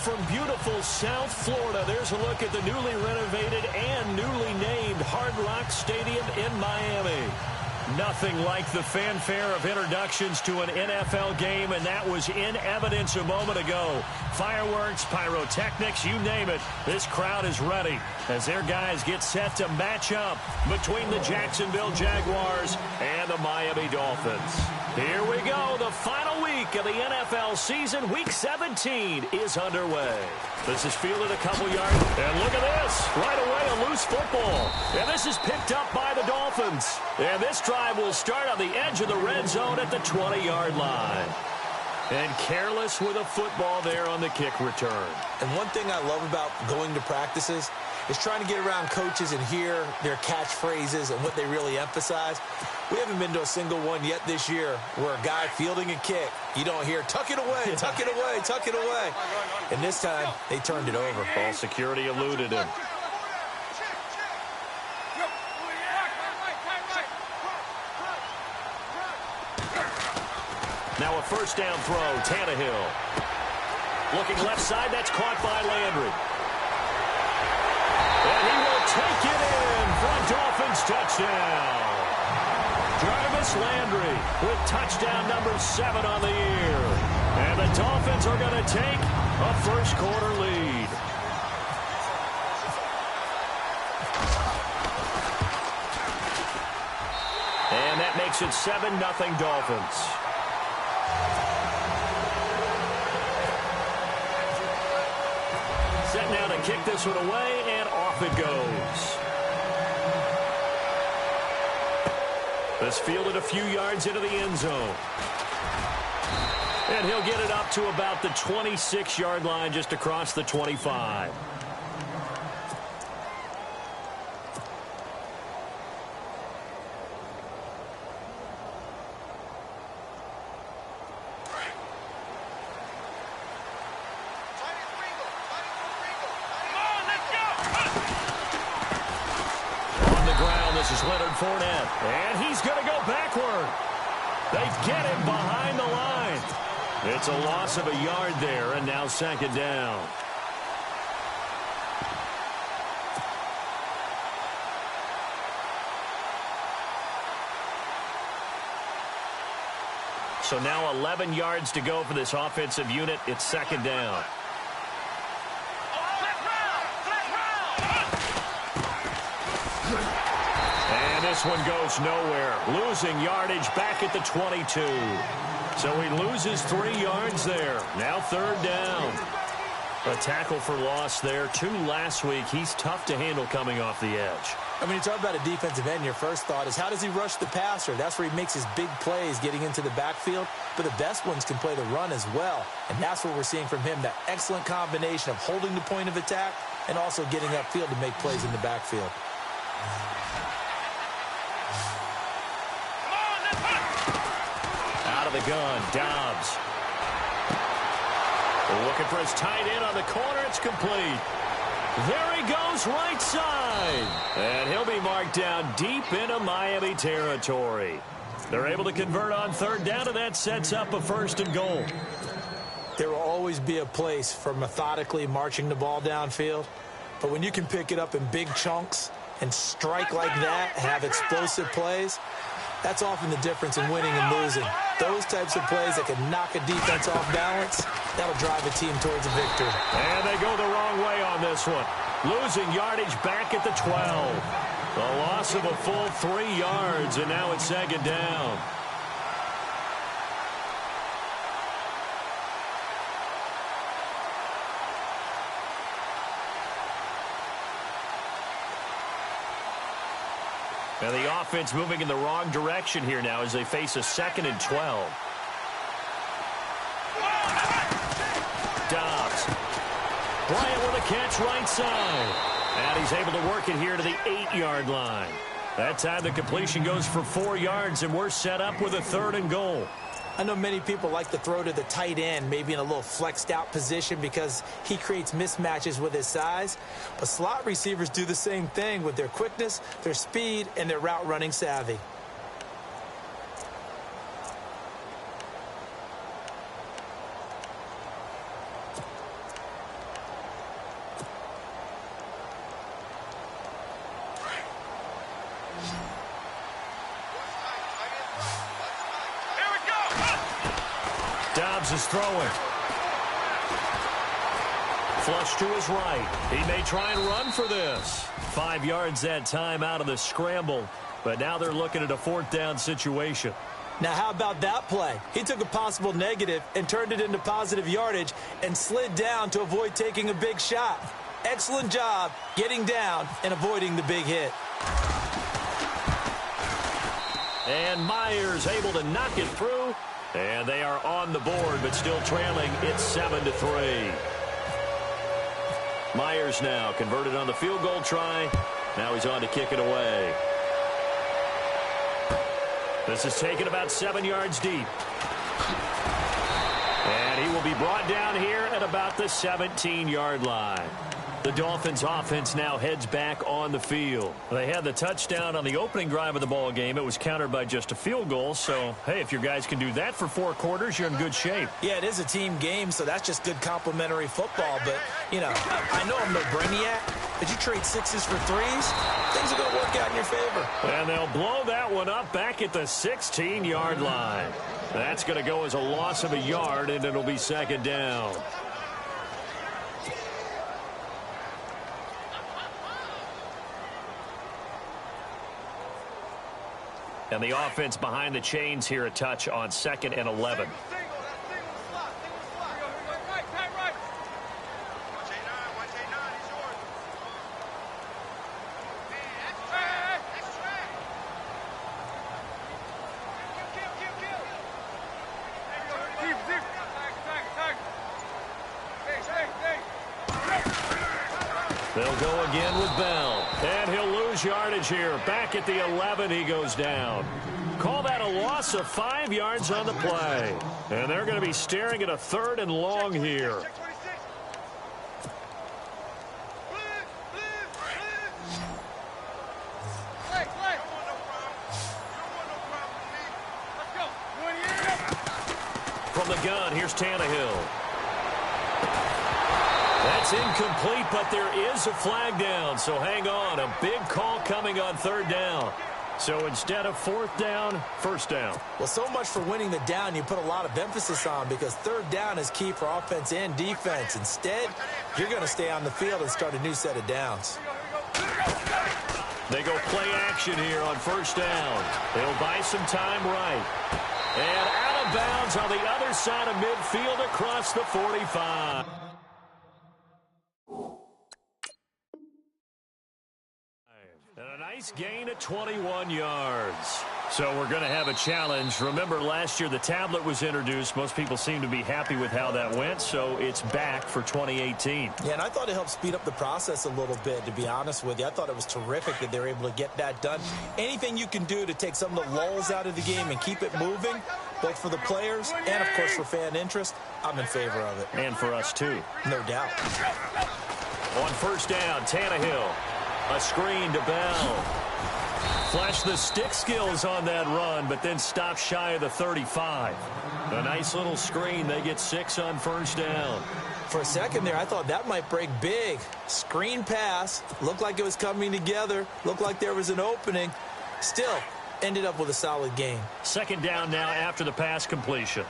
from beautiful South Florida, there's a look at the newly renovated and newly named Hard Rock Stadium in Miami. Nothing like the fanfare of introductions to an NFL game, and that was in evidence a moment ago. Fireworks, pyrotechnics, you name it. This crowd is ready as their guys get set to match up between the Jacksonville Jaguars and the Miami Dolphins. Here we go. The final week of the NFL season. Week 17 is underway. This is fielded a couple yards. And look at this. Right away, a loose football. And this is picked up by the Dolphins. And this drive will start on the edge of the red zone at the 20-yard line. And careless with a football there on the kick return. And one thing I love about going to practices is trying to get around coaches and hear their catchphrases and what they really emphasize. We haven't been to a single one yet this year where a guy fielding a kick, you don't hear, tuck it away, tuck it away, tuck it away. And this time, they turned it over. Ball security eluded him. Now a first down throw, Tannehill. Looking left side, that's caught by Landry. And he will take it in for a Dolphins touchdown. Jarvis Landry with touchdown number 7 on the year. And the Dolphins are going to take a first quarter lead. And that makes it 7-0 Dolphins. Set now to kick this one away, and off it goes. This fielded a few yards into the end zone. And he'll get it up to about the 26-yard line, just across the 25. This is Leonard Fournette, and he's going to go backward. They get him behind the line. It's a loss of a yard there, and now second down. So now 11 yards to go for this offensive unit. It's second down. This one goes nowhere. Losing yardage back at the 22. So he loses 3 yards there. Now third down. A tackle for loss there. 2 last week. He's tough to handle coming off the edge. I mean, you talk about a defensive end, your first thought is how does he rush the passer? That's where he makes his big plays getting into the backfield. But the best ones can play the run as well. And that's what we're seeing from him, that excellent combination of holding the point of attack and also getting upfield to make plays in the backfield. Out of the gun, Dobbs. Looking for his tight end on the corner. It's complete. There he goes, right side. And he'll be marked down deep into Miami territory. They're able to convert on third down, and that sets up a first and goal. There will always be a place for methodically marching the ball downfield. But when you can pick it up in big chunks and strike like that, have explosive plays, that's often the difference in winning and losing. Those types of plays that can knock a defense off balance, that'll drive a team towards a victory. And they go the wrong way on this one. Losing yardage back at the 12. The loss of a full 3 yards, and now it's second down. And the offense moving in the wrong direction here now as they face a 2nd and 12. Dobbs. Bryant with a catch right side. And he's able to work it here to the 8-yard line. That time the completion goes for 4 yards, and we're set up with a 3rd and goal. I know many people like to throw to the tight end, maybe in a little flexed out position because he creates mismatches with his size. But slot receivers do the same thing with their quickness, their speed, and their route running savvy. is throwing. Flush to his right. He may try and run for this. 5 yards that time out of the scramble. But now they're looking at a 4th down situation. Now, how about that play? He took a possible negative and turned it into positive yardage and slid down to avoid taking a big shot. Excellent job getting down and avoiding the big hit. And Myers able to knock it through. And they are on the board, but still trailing. It's 7-3. Myers now converted on the field goal try. Now he's on to kick it away. This is taken about 7 yards deep. And he will be brought down here at about the 17-yard line. The Dolphins offense now heads back on the field. They had the touchdown on the opening drive of the ball game. It was countered by just a field goal. So, hey, if your guys can do that for 4 quarters, you're in good shape. Yeah, it is a team game, so that's just good complimentary football. But, you know, I know I'm no brainiac, but you trade 6s for 3s, things are going to work out in your favor. And they'll blow that one up back at the 16-yard line. That's going to go as a loss of a yard, and it'll be 2nd down. And the offense behind the chains here a touch on 2nd and 11. They'll go again with Bell. And he'll lose yardage here. Back at the 11, he goes down. Call that a loss of 5 yards on the play. And they're going to be staring at a 3rd and long here. From the gun, here's Tannehill. That's incomplete, but there is a flag down, so hang on. A big call coming on 3rd down. So instead of 4th down, 1st down. Well, so much for winning the down you put a lot of emphasis on, because 3rd down is key for offense and defense. Instead, you're going to stay on the field and start a new set of downs. They go play action here on 1st down. They'll buy some time right. And out of bounds on the other side of midfield across the 45. And a nice gain at 21 yards. So we're going to have a challenge. Remember, last year the tablet was introduced. Most people seem to be happy with how that went, so it's back for 2018. Yeah, and I thought it helped speed up the process a little bit, to be honest with you. I thought it was terrific that they were able to get that done. Anything you can do to take some of the lulls out of the game and keep it moving, both for the players and, of course, for fan interest, I'm in favor of it. And for us, too. No doubt. On 1st down, Tannehill. A screen to Bell. Flash the stick skills on that run, but then stop shy of the 35. A nice little screen. They get 6 on 1st down. For a second there, I thought that might break big. Screen pass. Looked like it was coming together. Looked like there was an opening. Still, ended up with a solid game. 2nd down now after the pass completion.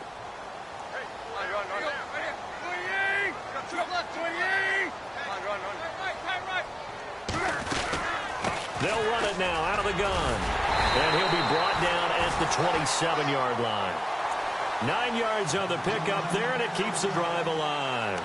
They'll run it now out of the gun. And he'll be brought down at the 27-yard line. 9 yards on the pickup there, and it keeps the drive alive.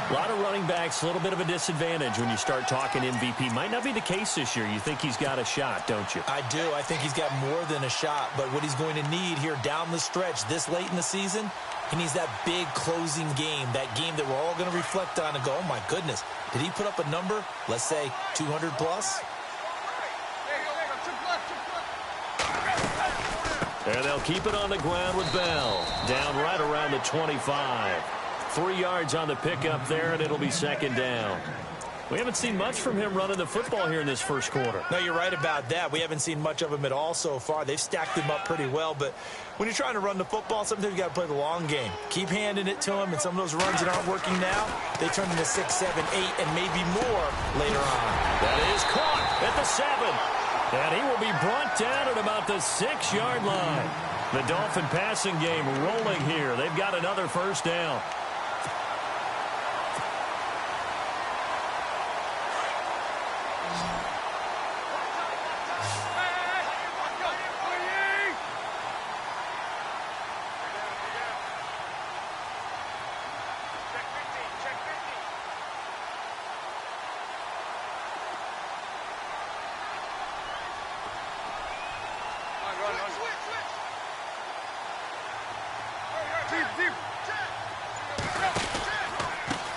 A lot of running backs, a little bit of a disadvantage when you start talking MVP. Might not be the case this year. You think he's got a shot, don't you? I do. I think he's got more than a shot. But what he's going to need here down the stretch this late in the season, he needs that big closing game, that game that we're all going to reflect on and go, oh, my goodness, did he put up a number, let's say 200 plus? And they'll keep it on the ground with Bell. Down right around the 25. 3 yards on the pickup there, and it'll be 2nd down. We haven't seen much from him running the football here in this first quarter. No, you're right about that. We haven't seen much of him at all so far. They've stacked him up pretty well, but when you're trying to run the football, sometimes you got to play the long game. Keep handing it to him, and some of those runs that aren't working now, they turn into 6, 7, 8, and maybe more later on. That is caught at the 7. And he will be brought down at about the 6-yard line. The Dolphin passing game rolling here. They've got another first down.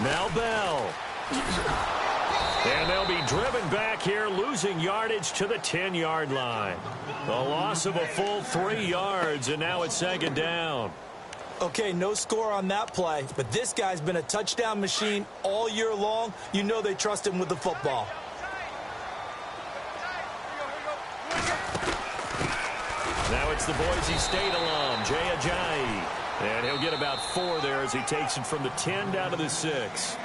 Now Bell. And they'll be driven back here, losing yardage to the 10-yard line. A loss of a full 3 yards, and now it's second down. Okay, no score on that play, but this guy's been a touchdown machine all year long. You know they trust him with the football. Now it's the Boise State alum, Jay Ajayi. And he'll get about 4 there as he takes it from the 10 down to the 6.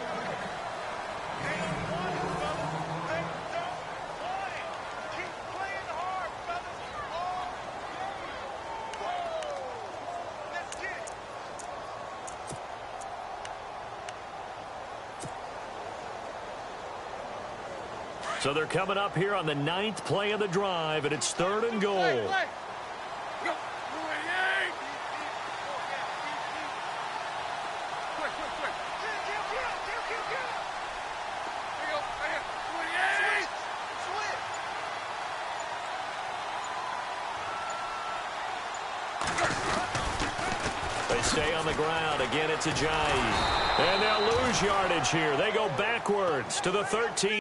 So they're coming up here on the 9th play of the drive, and it's 3rd and goal. They stay on the ground. Again, it's Ajayi. And they'll lose yardage here. They go backwards to the 13.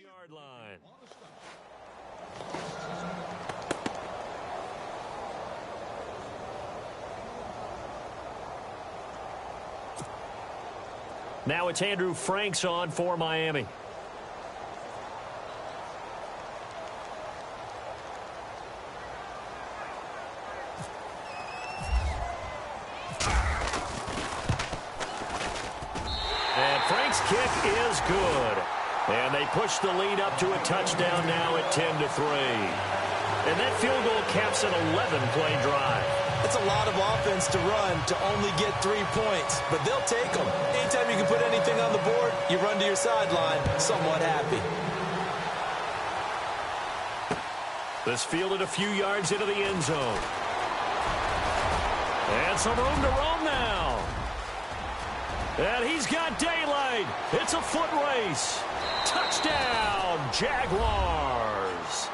Yard line. Now it's Andrew Franks on for Miami. And Franks' kick is good. And they push the lead up to a touchdown now at 10-3. And that field goal caps an 11-play drive. It's a lot of offense to run to only get 3 points, but they'll take them. Anytime you can put anything on the board, you run to your sideline somewhat happy. This fielded a few yards into the end zone. And some room to roam now. And he's got daylight. It's a foot race. Touchdown, Jaguars.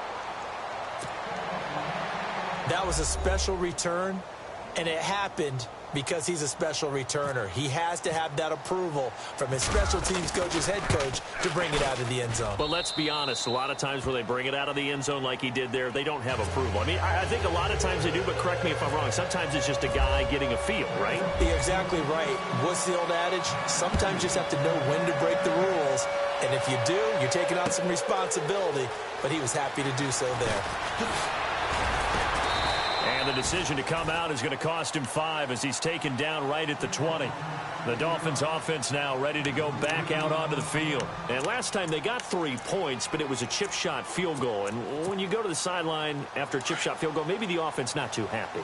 That was a special return, and it happened because he's a special returner. He has to have that approval from his special teams coach's head coach to bring it out of the end zone. But let's be honest, a lot of times when they bring it out of the end zone like he did there, they don't have approval. I mean, I think a lot of times they do, but correct me if I'm wrong. Sometimes it's just a guy getting a feel, right? You're exactly right. What's the old adage? Sometimes you just have to know when to break the rules. And if you do, you're taking on some responsibility. But he was happy to do so there. And the decision to come out is going to cost him 5 as he's taken down right at the 20. The Dolphins offense now ready to go back out onto the field. And last time they got 3 points, but it was a chip shot field goal. And when you go to the sideline after a chip shot field goal, maybe the offense not too happy.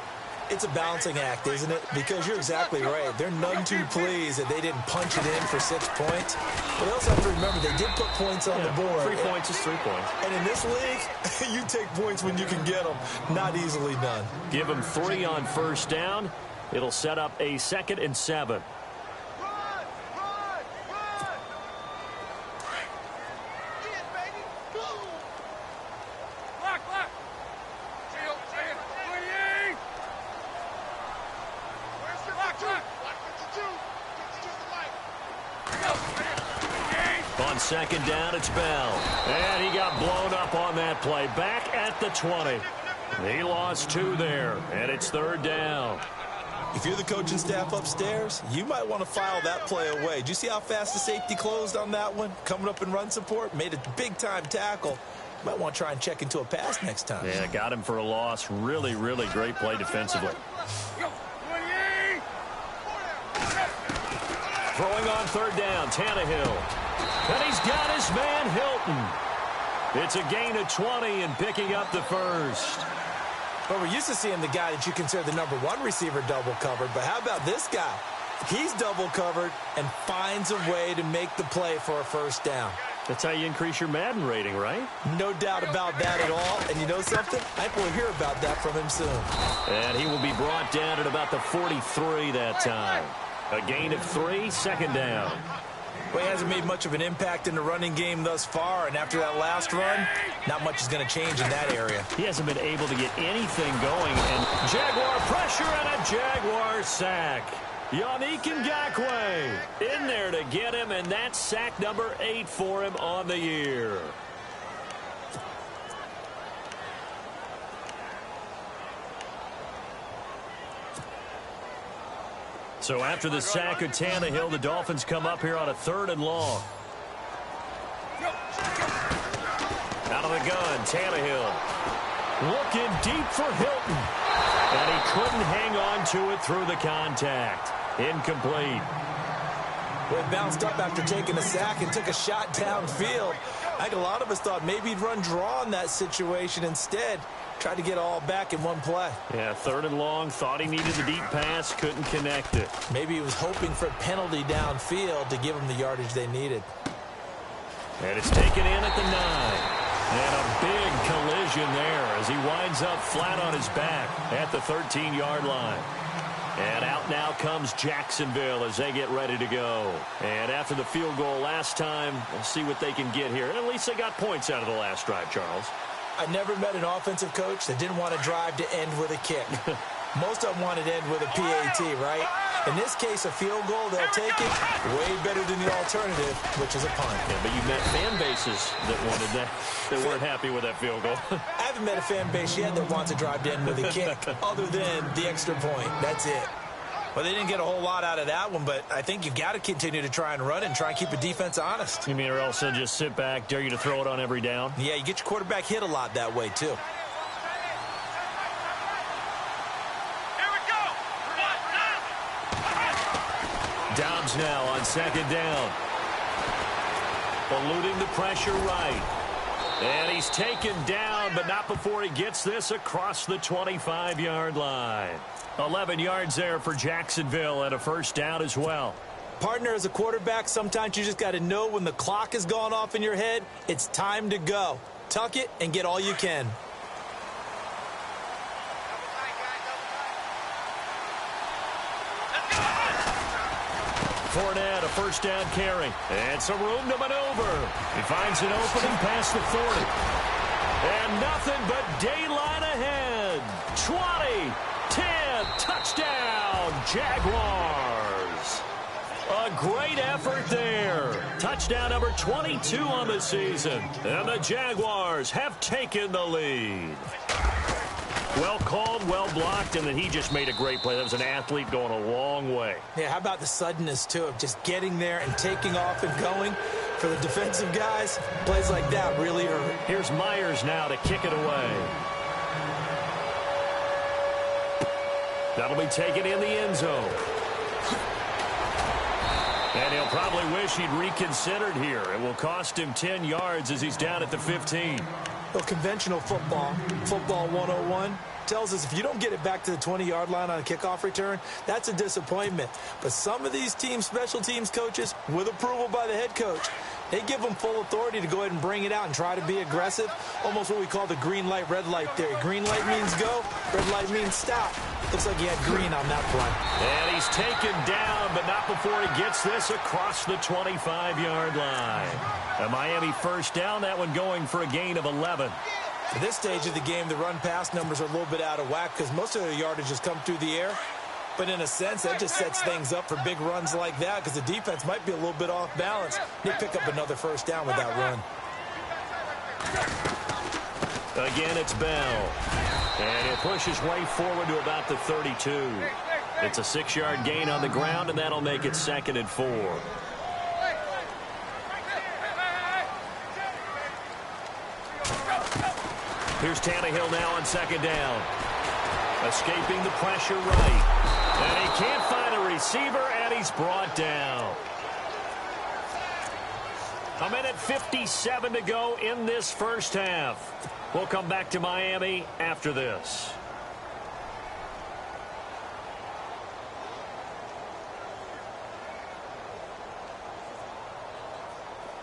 It's a balancing act, isn't it? Because you're exactly right. They're none too pleased that they didn't punch it in for 6 points. But they also have to remember they did put points on the board. 3 points is 3 points. And in this league, you take points when you can get them. Not easily done. Give them 3 on first down. It'll set up a 2nd and 7. on second down, it's Bell. And he got blown up on that play. Back at the 20. He lost 2 there, and it's third down. If you're the coaching staff upstairs, you might want to file that play away. Did you see how fast the safety closed on that one? Coming up in run support, made a big-time tackle. Might want to try and check into a pass next time. Yeah, got him for a loss. Really, really great play defensively. Throwing on third down, Tannehill. And he's got his man, Hilton. It's a gain of 20 and picking up the first. Well, we're used to seeing the guy that you consider the number 1 receiver double covered, but how about this guy? He's double covered and finds a way to make the play for a first down. That's how you increase your Madden rating, right? No doubt about that at all. And you know something? I think we'll hear about that from him soon. And he will be brought down at about the 43 that time. A gain of 3, second down. Well, he hasn't made much of an impact in the running game thus far, and after that last run, not much is going to change in that area. He hasn't been able to get anything going, and Jaguar pressure and a Jaguar sack. Yannick Ngakoue in there to get him, and that's sack number 8 for him on the year. So after the sack of Tannehill, the Dolphins come up here on a 3rd and long. Out of the gun, Tannehill. Looking deep for Hilton. And he couldn't hang on to it through the contact. Incomplete. Well, he bounced up after taking a sack and took a shot downfield. I think a lot of us thought maybe he'd run draw in that situation instead. Tried to get all back in one play. Yeah, 3rd and long. Thought he needed the deep pass. Couldn't connect it. Maybe he was hoping for a penalty downfield to give him the yardage they needed. And it's taken in at the 9. And a big collision there as he winds up flat on his back at the 13-yard line. And out now comes Jacksonville as they get ready to go. And after the field goal last time, we'll see what they can get here. At least they got points out of the last drive, Charles. I never met an offensive coach that didn't want to drive to end with a kick. Most of them wanted to end with a PAT, right? In this case, a field goal, they'll take it. Way better than the alternative, which is a punt. Yeah, but you met fan bases that wanted that, that weren't happy with that field goal. I haven't met a fan base yet that wants to drive to end with a kick, other than the extra point. That's it. Well, they didn't get a whole lot out of that one, but I think you've got to continue to try and run and try and keep a defense honest. You mean or else they'll just sit back, dare you to throw it on every down? Yeah, you get your quarterback hit a lot that way, too. Dobbs now on second down. Eluding the pressure right. And he's taken down, but not before he gets this across the 25-yard line. 11 yards there for Jacksonville and a first down as well. Partner, as a quarterback, sometimes you just got to know when the clock has gone off in your head, it's time to go. Tuck it and get all you can. Fournette, a first down carry. And some room to maneuver. He finds an opening past the 40. And nothing but daylight ahead. 20, 10, touchdown, Jaguars. A great effort there. Touchdown number 22 on the season. And the Jaguars have taken the lead. Well called, well blocked, and then he just made a great play. That was an athlete going a long way. Yeah, how about the suddenness, too, of just getting there and taking off and going? For the defensive guys, plays like that really hurt. Here's Myers now to kick it away. That'll be taken in the end zone. And he'll probably wish he'd reconsidered here. It will cost him 10 yards as he's down at the 15. Well, conventional football 101, tells us if you don't get it back to the 20-yard line on a kickoff return, that's a disappointment. But some of these teams, special teams coaches, with approval by the head coach, they give them full authority to go ahead and bring it out and try to be aggressive, almost what we call the green light, red light theory. Green light means go, red light means stop. Looks like he had green on that play. And he's taken down, but not before he gets this across the 25-yard line. A Miami first down, that one going for a gain of 11. At this stage of the game, the run-pass numbers are a little bit out of whack because most of the yardage has come through the air. But in a sense, that just sets things up for big runs like that because the defense might be a little bit off balance. They pick up another first down with that run. Again, it's Bell. And it pushes way forward to about the 32. It's a 6-yard gain on the ground, and that'll make it 2nd and 4. Here's Tannehill now on 2nd down. Escaping the pressure right. And he can't find a receiver, and he's brought down. A minute 57 to go in this first half. We'll come back to Miami after this.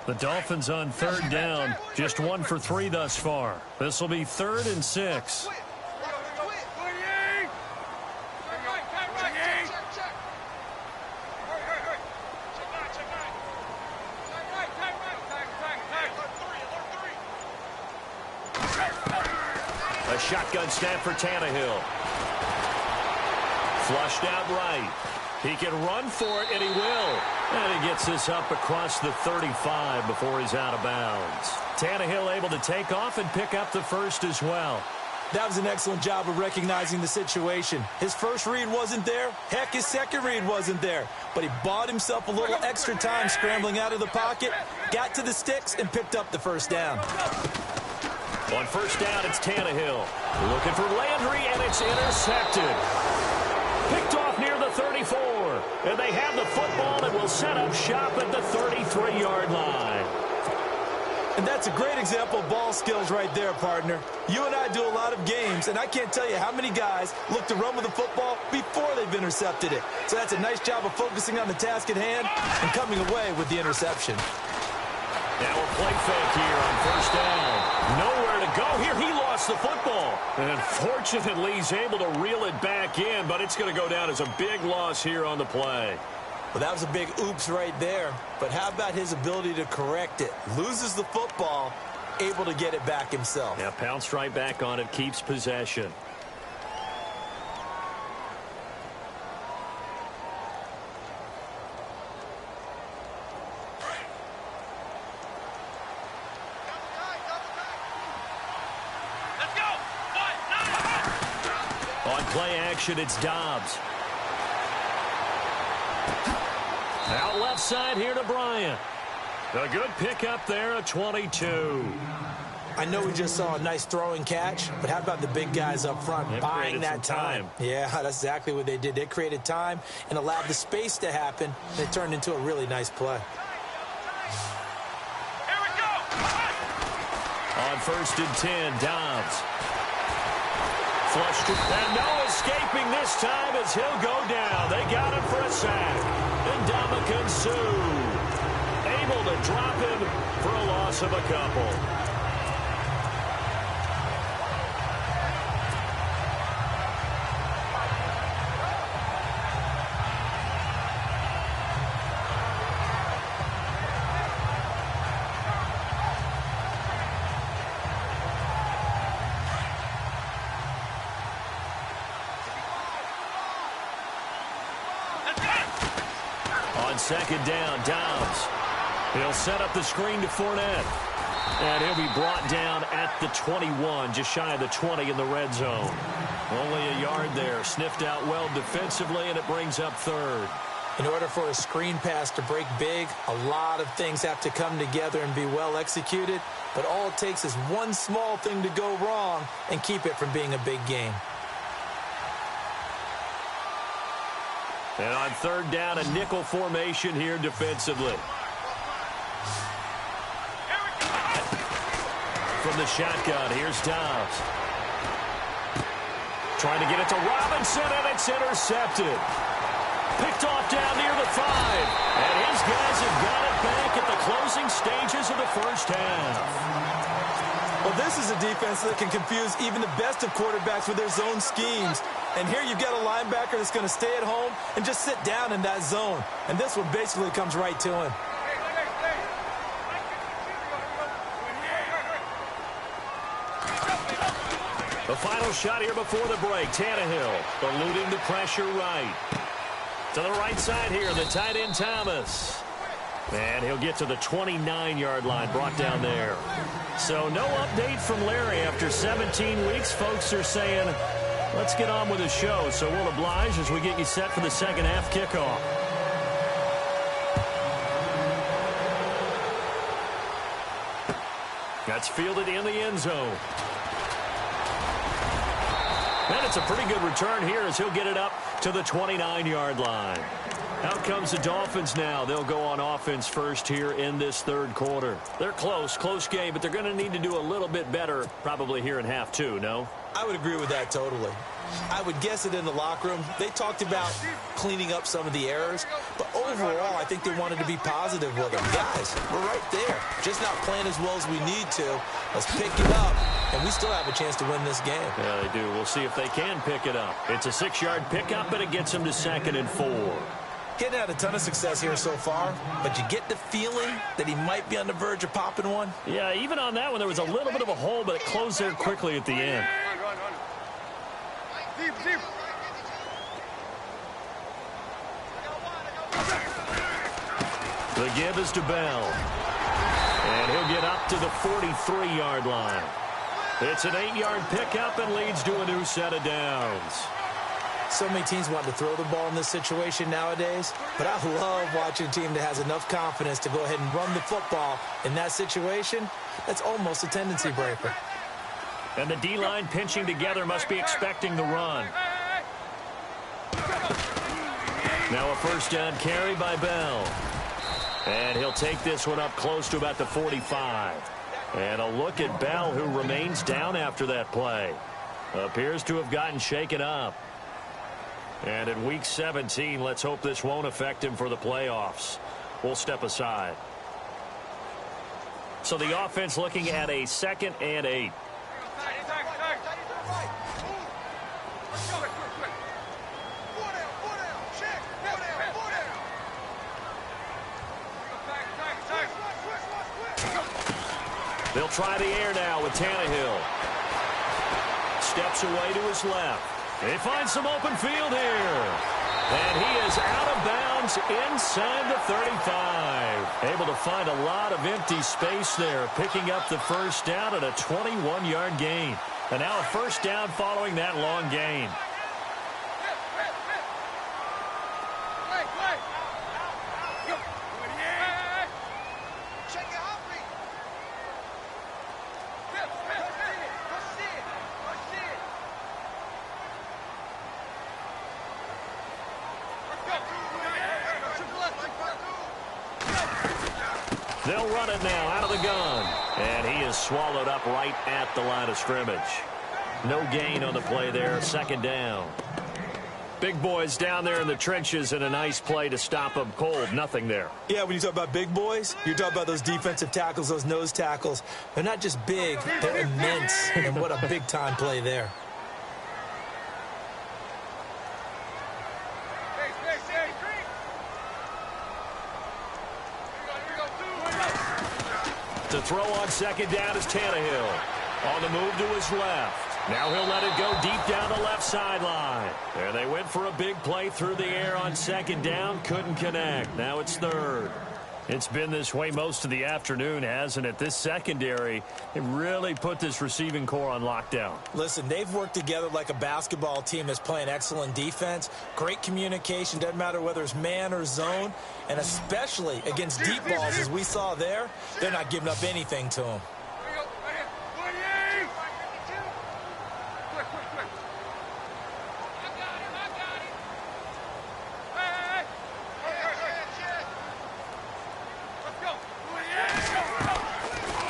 The Dolphins on 3rd down, just 1 for 3 thus far. This will be 3rd and 6. A shotgun snap for Tannehill. Flushed out right. He can run for it, and he will. And he gets this up across the 35 before he's out of bounds. Tannehill able to take off and pick up the first as well. That was an excellent job of recognizing the situation. His first read wasn't there. Heck, his second read wasn't there. But he bought himself a little extra time scrambling out of the pocket, got to the sticks, and picked up the first down. On first down, it's Tannehill. Looking for Landry, and it's intercepted. Picked off near the 34. And they have the football and will set up shop at the 33-yard line. And that's a great example of ball skills right there, partner. You and I do a lot of games, and I can't tell you how many guys look to run with the football before they've intercepted it. So that's a nice job of focusing on the task at hand and coming away with the interception. Now a play fake here on first down. Nowhere to go here. He lost the football. And fortunately, he's able to reel it back in, but it's going to go down as a big loss here on the play. Well, that was a big oops right there. But how about his ability to correct it? Loses the football, able to get it back himself. Yeah, pounced right back on it, keeps possession. Play action, it's Dobbs. Out left side here to Bryant. A good pickup there at 22. I know we just saw a nice throwing catch, but how about the big guys up front buying that time? Yeah, that's exactly what they did. They created time and allowed the space to happen, and it turned into a really nice play. Here we go. On 1st and 10, Dobbs. Flushed it, and no escaping this time as he'll go down. They got him for a sack. And Ndamukong Suh able to drop him for a loss of a couple. Second down, Dobbs. He'll set up the screen to Fournette. And he'll be brought down at the 21, just shy of the 20 in the red zone. Only a yard there. Sniffed out well defensively, and it brings up 3rd. In order for a screen pass to break big, a lot of things have to come together and be well executed. But all it takes is one small thing to go wrong and keep it from being a big game. And on 3rd down, a nickel formation here defensively. From the shotgun, here's Dobbs. Trying to get it to Robinson, and it's intercepted. Picked off down near the 5. And his guys have got it back at the closing stages of the first half. Well, this is a defense that can confuse even the best of quarterbacks with their zone schemes. And here you've got a linebacker that's going to stay at home and just sit down in that zone. And this one basically comes right to him. The final shot here before the break. Tannehill eluding the pressure right. To the right side here, the tight end Thomas. And he'll get to the 29-yard line, brought down there. So no update from Larry after 17 weeks. Folks are saying, let's get on with the show. So we'll oblige as we get you set for the second half kickoff. That's fielded in the end zone. And it's a pretty good return here as he'll get it up to the 29-yard line. Out comes the Dolphins now. They'll go on offense first here in this third quarter. They're close game, but they're going to need to do a little bit better probably here in half two, no? I would agree with that totally. I would guess it in the locker room. They talked about cleaning up some of the errors, but overall, I think they wanted to be positive with them. Guys, we're right there. Just not playing as well as we need to. Let's pick it up, and we still have a chance to win this game. Yeah, they do. We'll see if they can pick it up. It's a 6-yard pickup, and it gets them to 2nd and 4. Getting had a ton of success here so far, but you get the feeling that he might be on the verge of popping one. Yeah, even on that one, there was a little bit of a hole, but it closed there quickly at the end. The give is to Bell. And he'll get up to the 43-yard line. It's an 8-yard pickup and leads to a new set of downs. So many teams want to throw the ball in this situation nowadays, but I love watching a team that has enough confidence to go ahead and run the football in that situation. That's almost a tendency breaker. And the D-line pinching together must be expecting the run. Now a first down carry by Bell. And he'll take this one up close to about the 45. And a look at Bell, who remains down after that play. Appears to have gotten shaken up. And in week 17, let's hope this won't affect him for the playoffs. We'll step aside. So the offense looking at a 2nd and 8. They'll try the air now with Tannehill. Steps away to his left. They find some open field here. And he is out of bounds inside the 35. Able to find a lot of empty space there, picking up the first down at a 21-yard gain. And now a first down following that long gain. They'll run it now out of the gun. And he is swallowed up right at the line of scrimmage. No gain on the play there. 2nd down. Big boys down there in the trenches, and a nice play to stop them cold. Nothing there. Yeah, when you talk about big boys, you're talking about those defensive tackles, those nose tackles. They're not just big, they're immense. And what a big-time play there. To throw on 2nd down is Tannehill. On the move to his left. Now he'll let it go deep down the left sideline. There they went for a big play through the air on 2nd down. Couldn't connect. Now it's 3rd. It's been this way most of the afternoon, hasn't it? This secondary, it really put this receiving core on lockdown. Listen, they've worked together like a basketball team that's playing excellent defense. Great communication, doesn't matter whether it's man or zone. And especially against deep balls, as we saw there, they're not giving up anything to them.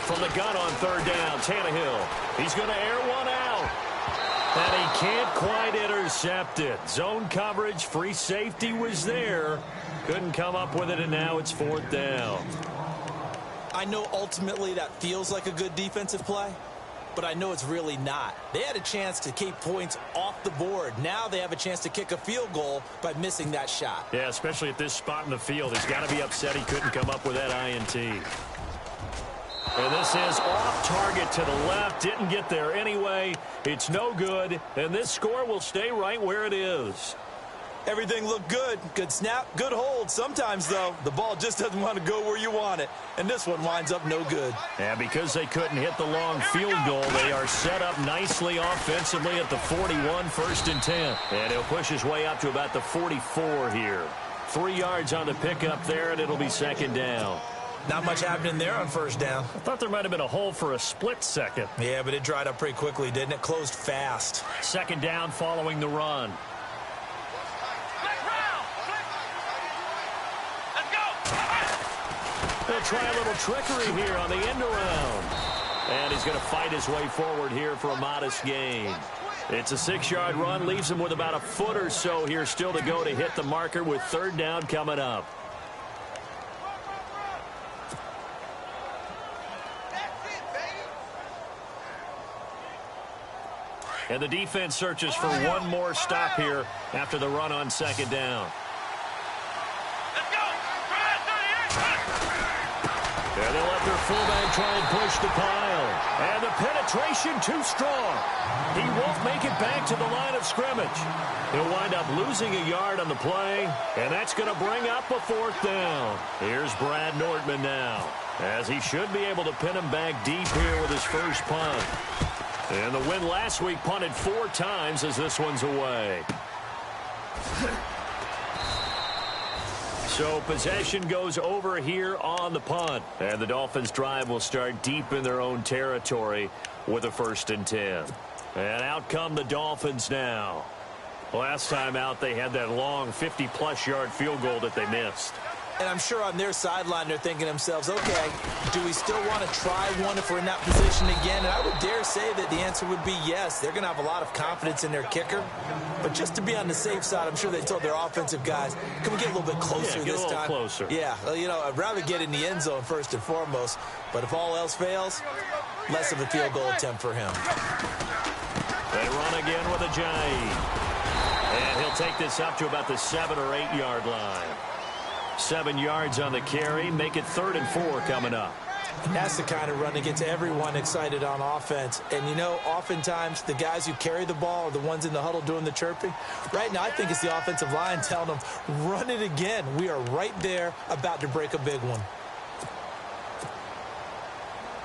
From the gun on 3rd down, Tannehill. He's going to air one out. And he can't quite intercept it. Zone coverage, free safety was there. Couldn't come up with it, and now it's 4th down. I know ultimately that feels like a good defensive play, but I know it's really not. They had a chance to keep points off the board. Now they have a chance to kick a field goal by missing that shot. Yeah, especially at this spot in the field. He's got to be upset he couldn't come up with that INT. And this is off target to the left. Didn't get there anyway. It's no good. And this score will stay right where it is. Everything looked good. Good snap, good hold. Sometimes, though, the ball just doesn't want to go where you want it. And this one winds up no good. And because they couldn't hit the long field goal, they are set up nicely offensively at the 41, 1st and 10. And he'll push his way up to about the 44 here. 3 yards on the pickup there, and it'll be 2nd down. Not much happening there on 1st down. I thought there might have been a hole for a split second. Yeah, but it dried up pretty quickly, didn't it? Closed fast. 2nd down following the run. They'll try a little trickery here on the end around. And he's going to fight his way forward here for a modest gain. It's a 6-yard run, leaves him with about a foot or so here still to go to hit the marker with 3rd down coming up. And the defense searches for one more stop here after the run on 2nd down. And they'll let their fullback try and push the pile. And the penetration too strong. He won't make it back to the line of scrimmage. He'll wind up losing a yard on the play, and that's going to bring up a 4th down. Here's Brad Nortman now, as he should be able to pin him back deep here with his first punt. And the win last week punted 4 times as this one's away. So possession goes over here on the punt. And the Dolphins' drive will start deep in their own territory with a 1st and 10. And out come the Dolphins now. Last time out, they had that long 50-plus yard field goal that they missed. And I'm sure on their sideline they're thinking to themselves, okay, do we still want to try one if we're in that position again? And I would dare say that the answer would be yes. They're going to have a lot of confidence in their kicker. But just to be on the safe side, I'm sure they told their offensive guys, can we get a little bit closer this time? Closer. Yeah, well, you know, I'd rather get in the end zone first and foremost. But if all else fails, less of a field goal attempt for him. They run again with Ajayi. And he'll take this up to about the 7 or 8 yard line. 7 yards on the carry, make it 3rd and 4 coming up. And that's the kind of run that gets everyone excited on offense. And, you know, oftentimes the guys who carry the ball are the ones in the huddle doing the chirping. Right now, I think it's the offensive line telling them, run it again. We are right there about to break a big one.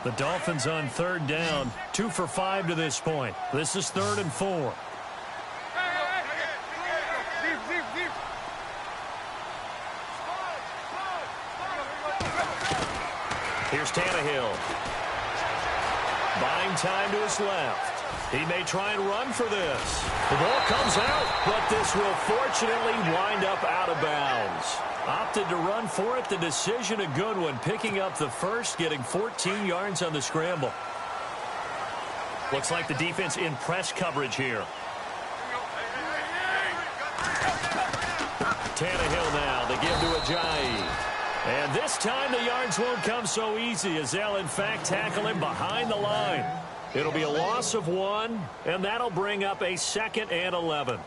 The Dolphins on 3rd down, 2 for 5 to this point. This is 3rd and 4. Here's Tannehill. Buying time to his left. He may try and run for this. The ball comes out, but this will fortunately wind up out of bounds. Opted to run for it. The decision a good one. Picking up the first, getting 14 yards on the scramble. Looks like the defense in press coverage here. Tannehill now. They give to Ajayi. And this time the yards won't come so easy as they'll, in fact, tackle him behind the line. It'll be a loss of 1, and that'll bring up a 2nd and 11.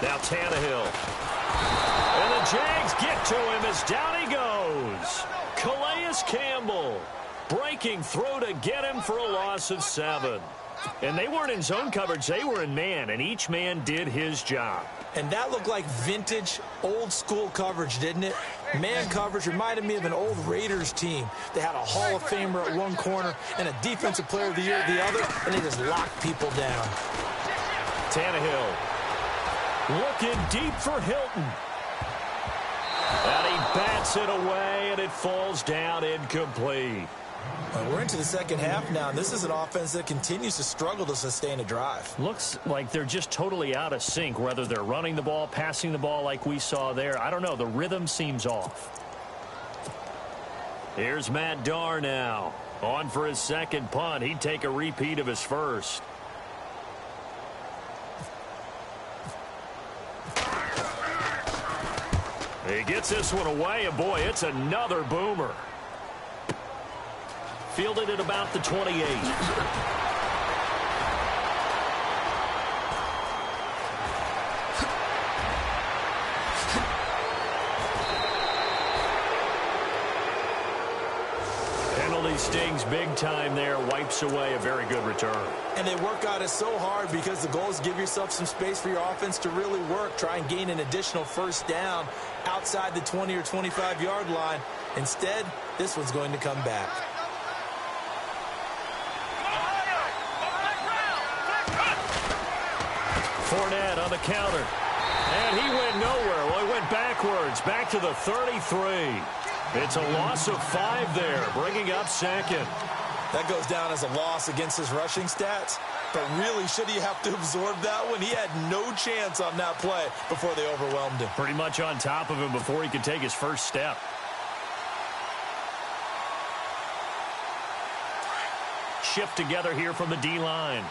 Now Tannehill. And the Jags get to him as down he goes. Calais Campbell breaking through to get him for a loss of 7. And they weren't in zone coverage. They were in man, and each man did his job. And that looked like vintage, old-school coverage, didn't it? Man coverage reminded me of an old Raiders team. They had a Hall of Famer at one corner and a Defensive Player of the Year at the other, and they just locked people down. Tannehill looking deep for Hilton. And he bats it away, and it falls down incomplete. We're into the second half now, and this is an offense that continues to struggle to sustain a drive. Looks like they're just totally out of sync, whether they're running the ball, passing the ball like we saw there. I don't know. The rhythm seems off. Here's Matt Darr now. On for his second punt. He'd take a repeat of his first. He gets this one away, and boy, it's another boomer. Fielded at about the 28. Penalty stings big time there, wipes away a very good return. And they work on it so hard because the goal is give yourself some space for your offense to really work. Try and gain an additional first down outside the 20 or 25-yard line. Instead, this one's going to come back. Fournette on the counter. And he went nowhere. Well, he went backwards, back to the 33. It's a loss of 5 there, bringing up second. That goes down as a loss against his rushing stats. But really, should he have to absorb that one? He had no chance on that play before they overwhelmed him. Pretty much on top of him before he could take his first step. Shift together here from the D-line.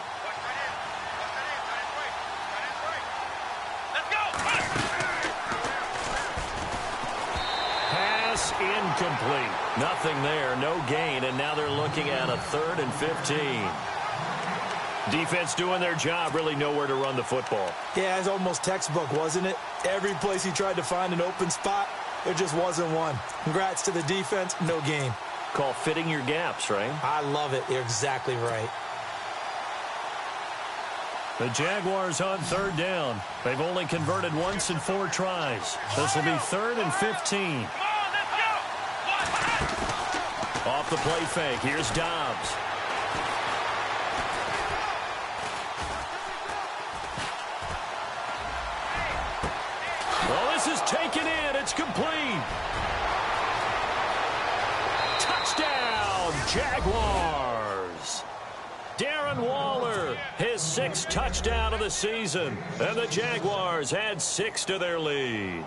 Pass incomplete. Nothing there, no gain, and now they're looking at a 3rd and 15. Defense doing their job, really nowhere to run the football. Yeah, it's almost textbook, wasn't it? Every place he tried to find an open spot, there just wasn't one. Congrats to the defense, no gain. Call fitting your gaps, right? I love it. You're exactly right. The Jaguars on 3rd down. They've only converted once in 4 tries. This will be 3rd and 15. Off the play fake, here's Dobbs. Well, this is taken in. It's complete. Touchdown, Jaguars. Darren Waller, his 6th touchdown of the season. And the Jaguars add 6 to their lead.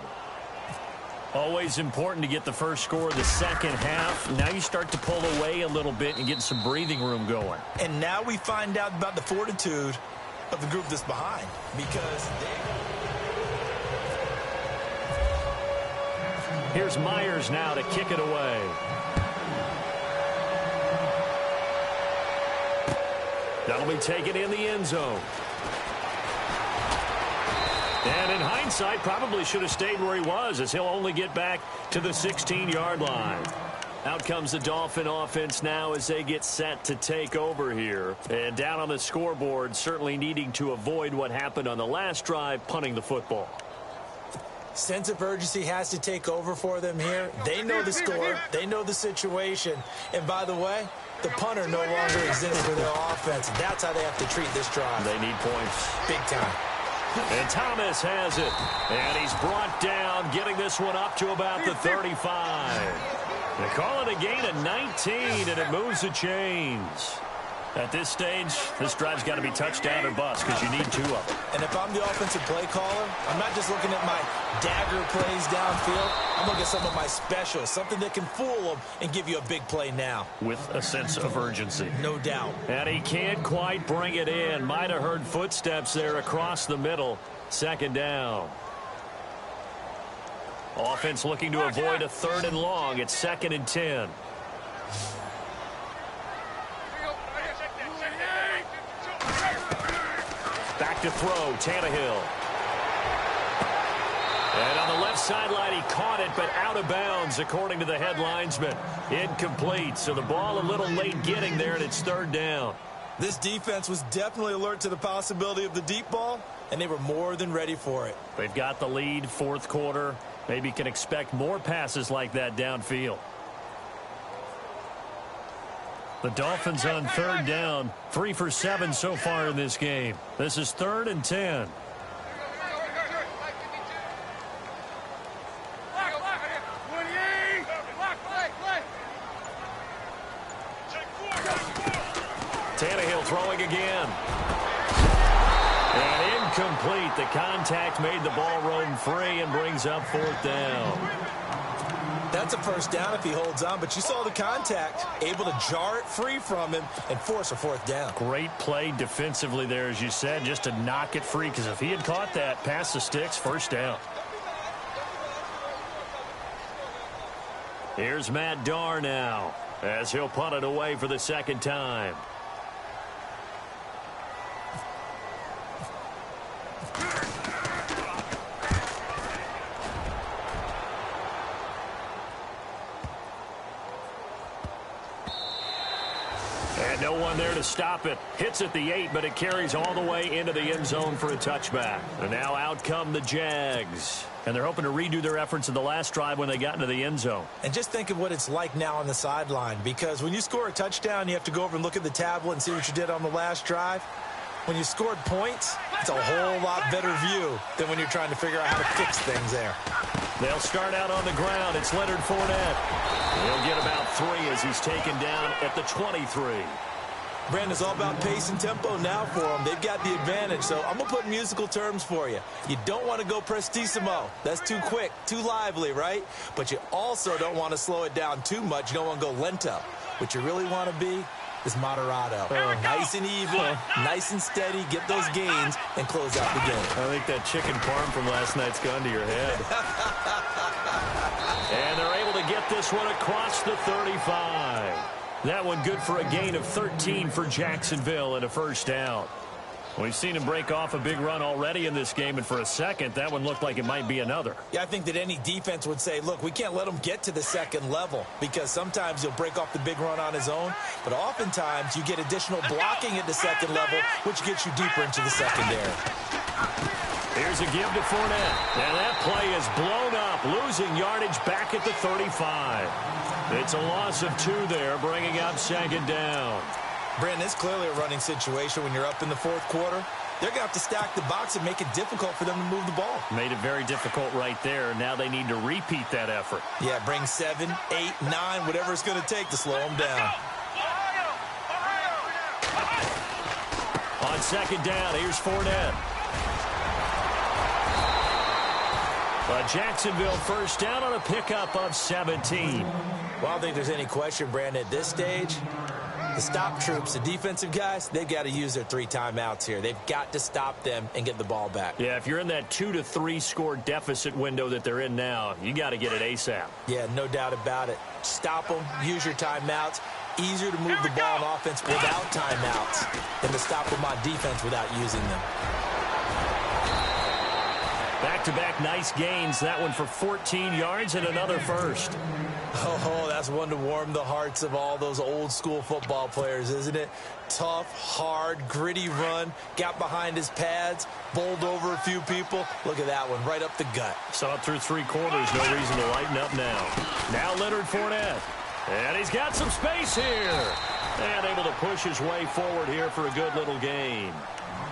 Always important to get the first score of the second half. Now you start to pull away a little bit and get some breathing room going. And now we find out about the fortitude of the group that's behind. Because here's Myers now to kick it away. That'll be taken in the end zone. And in hindsight, probably should have stayed where he was, as he'll only get back to the 16-yard line. Out comes the Dolphin offense now as they get set to take over here. And down on the scoreboard, certainly needing to avoid what happened on the last drive, punting the football. sense of urgency has to take over for them here. They know the score. They know the situation. And by the way, the punter no longer exists for their offense. That's how they have to treat this drive. They need points. Big time. And Thomas has it. And he's brought down, getting this one up to about the 35. They call it a gain of 19, and it moves the chains. At this stage, this drive's got to be touchdown or bust because you need two of them. And if I'm the offensive play caller, I'm not just looking at my dagger plays downfield. I'm looking at some of my specials, something that can fool them and give you a big play now. With a sense of urgency. No doubt. And he can't quite bring it in. Might have heard footsteps there across the middle. Second down. Offense looking to avoid a third and long. It's 2nd and 10. Back to throw, Tannehill. And on the left sideline, he caught it, but out of bounds, according to the head linesman. Incomplete, so the ball a little late getting there, and it's 3rd down. This defense was definitely alert to the possibility of the deep ball, and they were more than ready for it. They've got the lead, 4th quarter. Maybe can expect more passes like that downfield. The Dolphins on 3rd down, 3 for 7 so far in this game. This is 3rd and 10. Tannehill throwing again. And incomplete. The contact made the ball roam free and brings up 4th down. That's a first down if he holds on, but you saw the contact, able to jar it free from him and force a 4th down. Great play defensively there, as you said, just to knock it free, because if he had caught that, past the sticks, 1st down. Here's Matt Darr now. as he'll punt it away for the second time. And no one there to stop it. Hits at the 8, but it carries all the way into the end zone for a touchback. And now out come the Jags. And they're hoping to redo their efforts in the last drive when they got into the end zone. And just think of what it's like now on the sideline, because when you score a touchdown, you have to go over and look at the tablet and see what you did on the last drive. When you scored points, it's a whole lot better view than when you're trying to figure out how to fix things there. They'll start out on the ground. It's Leonard Fournette. He'll get about 3 as he's taken down at the 23. Brandon, it's all about pace and tempo now for them. They've got the advantage, so I'm going to put musical terms for you. You don't want to go prestissimo. That's too quick, too lively, right? But you also don't want to slow it down too much. You don't want to go lento. What you really want to be is moderato. Nice and even, nice and steady, get those gains, and close out the game. I think that chicken parm from last night's gone to your head. And they're able to get this one across the 35. That one good for a gain of 13 for Jacksonville and a first down. We've seen him break off a big run already in this game, and for a second, that one looked like it might be another. Yeah, I think that any defense would say, look, we can't let him get to the second level, because sometimes he'll break off the big run on his own, but oftentimes you get additional blocking at the second level, which gets you deeper into the secondary. Here's a give to Fournette, and that play is blown up, losing yardage back at the 35. It's a loss of 2 there, bringing up second down. Brandon, it's clearly a running situation when you're up in the fourth quarter. They're going to have to stack the box and make it difficult for them to move the ball. Made it very difficult right there. Now they need to repeat that effort. Yeah, bring 7, 8, 9, whatever it's going to take to slow them down. On second down, here's Fournette. A Jacksonville first down on a pickup of 17. Well, I don't think there's any question, Brandon, at this stage, the stop troops, the defensive guys, they've got to use their 3 timeouts here. They've got to stop them and get the ball back. Yeah, if you're in that 2 to 3 score deficit window that they're in now, you got to get it ASAP. Yeah, no doubt about it. Stop them, use your timeouts. Easier to move the ball on offense without timeouts than to stop them on defense without using them. Back-to-back nice gains. That one for 14 yards and another first. Oh, that's one to warm the hearts of all those old-school football players, isn't it? Tough, hard, gritty run. Got behind his pads, bowled over a few people. Look at that one, right up the gut. Saw it through 3 quarters. No reason to lighten up now. Now Leonard Fournette. And he's got some space here. And able to push his way forward here for a good little gain.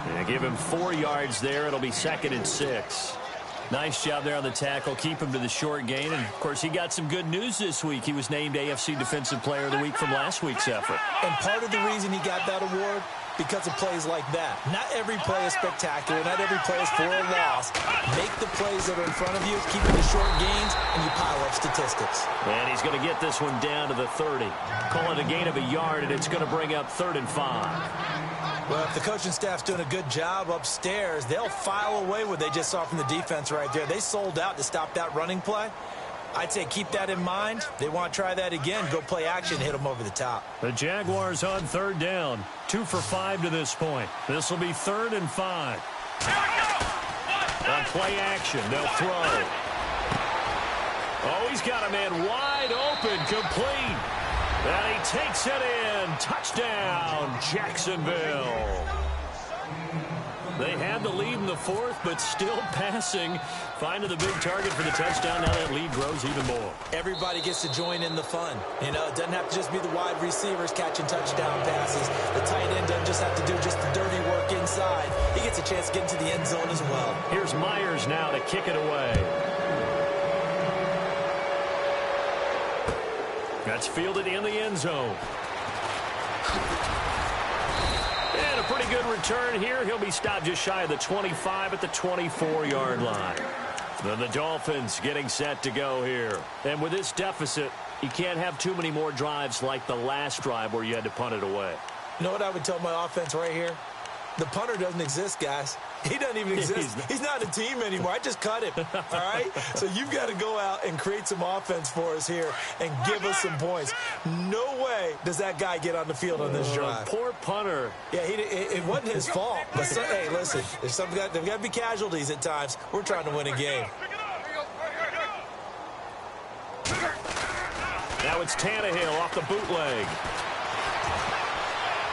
And give him 4 yards there. It'll be 2nd and 6. Nice job there on the tackle. Keep him to the short gain. And, of course, he got some good news this week. He was named AFC Defensive Player of the Week from last week's effort. And part of the reason he got that award, because of plays like that. Not every play is spectacular. Not every play is for a loss. Make the plays that are in front of you, keep the short gains, and you pile up statistics. And he's going to get this one down to the 30. Call it a gain of a yard, and it's going to bring up 3rd and 5. Well, if the coaching staff's doing a good job upstairs, they'll file away what they just saw from the defense right there. They sold out to stop that running play. I'd say keep that in mind. They want to try that again. Go play action, hit them over the top. The Jaguars on 3rd down. 2 for 5 to this point. This will be 3rd and 5. On play action, they'll throw. Oh, he's got a man wide open, complete. And he takes it in. Touchdown, Jacksonville. They had the lead in the 4th, but still passing. Finding the big target for the touchdown. Now that lead grows even more. Everybody gets to join in the fun. You know, it doesn't have to just be the wide receivers catching touchdown passes. The tight end doesn't just have to do just the dirty work inside. He gets a chance to get into the end zone as well. Here's Myers now to kick it away. That's fielded in the end zone. And a pretty good return here. He'll be stopped just shy of the 25 at the 24-yard line. Then the Dolphins getting set to go here. And with this deficit, you can't have too many more drives like the last drive where you had to punt it away. You know what I would tell my offense right here? The punter doesn't exist, guys. He doesn't even exist. He's not a team anymore. I just cut him, all right? So you've got to go out and create some offense for us here and give us some points. No way does that guy get on the field on this drive. Poor punter. Yeah, it wasn't his fault. But hey, listen, there's got to be casualties at times. We're trying to win a game. Now it's Tannehill off the bootleg.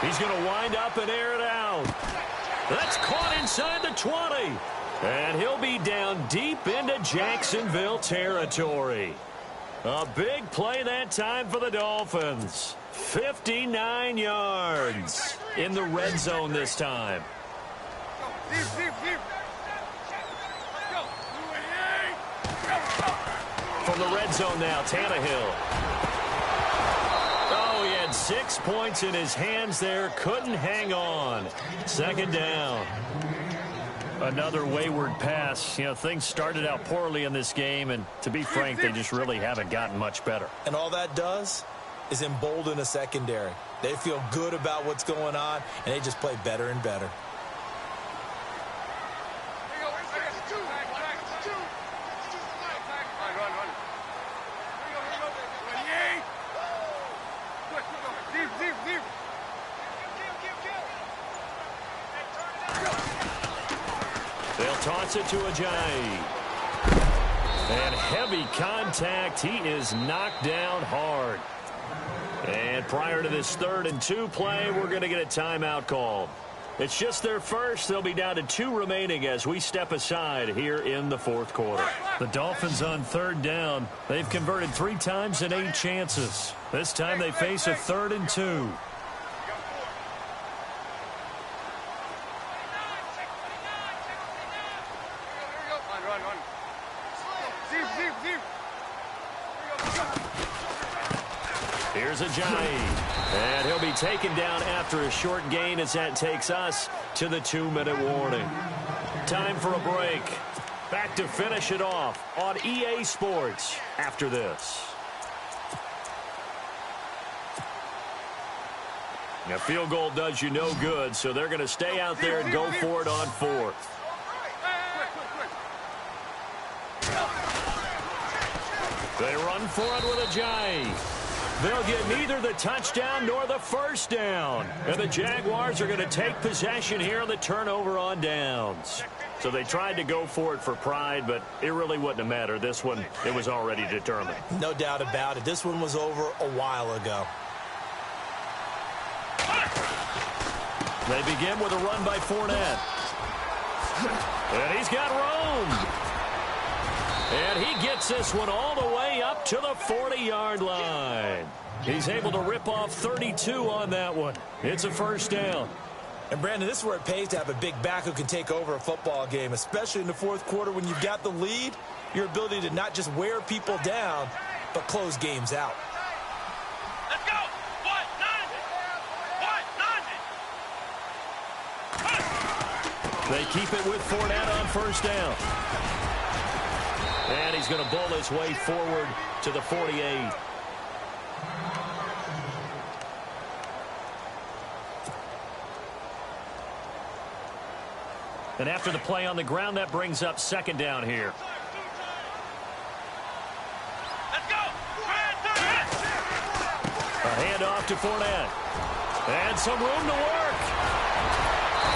He's going to wind up and air it out. That's caught inside the 20. And he'll be down deep into Jacksonville territory. A big play that time for the Dolphins. 59 yards in the red zone this time. From the red zone now, Tannehill. Oh, he had 6 points in his hands there. Couldn't hang on. Second down. Another wayward pass. You know, things started out poorly in this game, and to be frank, they just really haven't gotten much better. And all that does is embolden a secondary. They feel good about what's going on, and they just play better and better. They'll toss it to Ajayi. And heavy contact. He is knocked down hard. And prior to this 3rd and 2 play, we're going to get a timeout called. It's just their first. They'll be down to 2 remaining as we step aside here in the 4th quarter. The Dolphins on 3rd down. They've converted 3 times in 8 chances. This time they face a 3rd and 2. Here's Ajayi, and he'll be taken down after a short gain as that takes us to the 2-minute warning. Time for a break. Back to finish it off on EA Sports after this. A field goal does you no good, so they're going to stay out there and go for it on 4th. They run for it with Ajayi. They'll get neither the touchdown nor the first down. And the Jaguars are going to take possession here on the turnover on downs. So they tried to go for it for pride, but it really wouldn't have mattered. This one, it was already determined. No doubt about it. This one was over a while ago. They begin with a run by Fournette. And he's got room. And he gets this one all the way up to the 40-yard line. He's able to rip off 32 on that one. It's a first down. And, Brandon, this is where it pays to have a big back who can take over a football game, especially in the 4th quarter when you've got the lead, your ability to not just wear people down, but close games out. Let's go. They keep it with Fournette on first down. And he's going to bowl his way forward to the 48. And after the play on the ground, that brings up second down here. Let's go. A handoff to Fournette. And some room to work.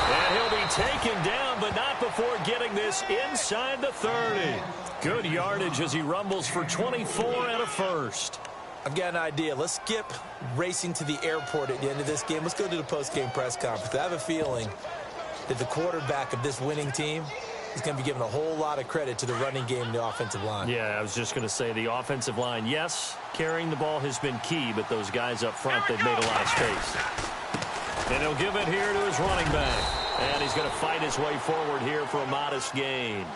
And he'll be taken down, but not before getting this inside the 30. Good yardage as he rumbles for 24 and a first. I've got an idea. Let's skip racing to the airport at the end of this game. Let's go to the post-game press conference. I have a feeling that the quarterback of this winning team is going to be given a whole lot of credit to the running game and the offensive line. Yeah, I was just going to say the offensive line, yes, carrying the ball has been key, but those guys up front, they've made a lot of space. And he'll give it here to his running back. And he's going to fight his way forward here for a modest gain.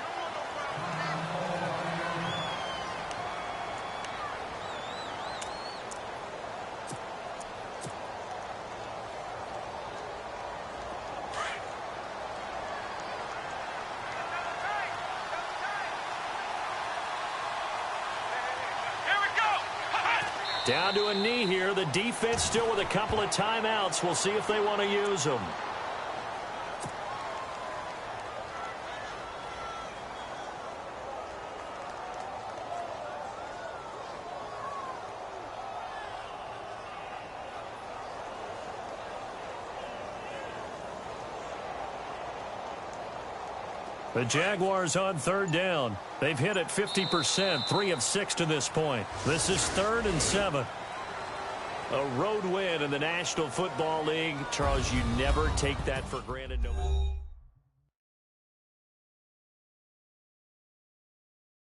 Down to a knee here. The defense still with a couple of timeouts. We'll see if they want to use them. The Jaguars on third down. They've hit it 50%, 3 of 6 to this point. This is 3rd and 7. A road win in the National Football League. Charles, you never take that for granted. No.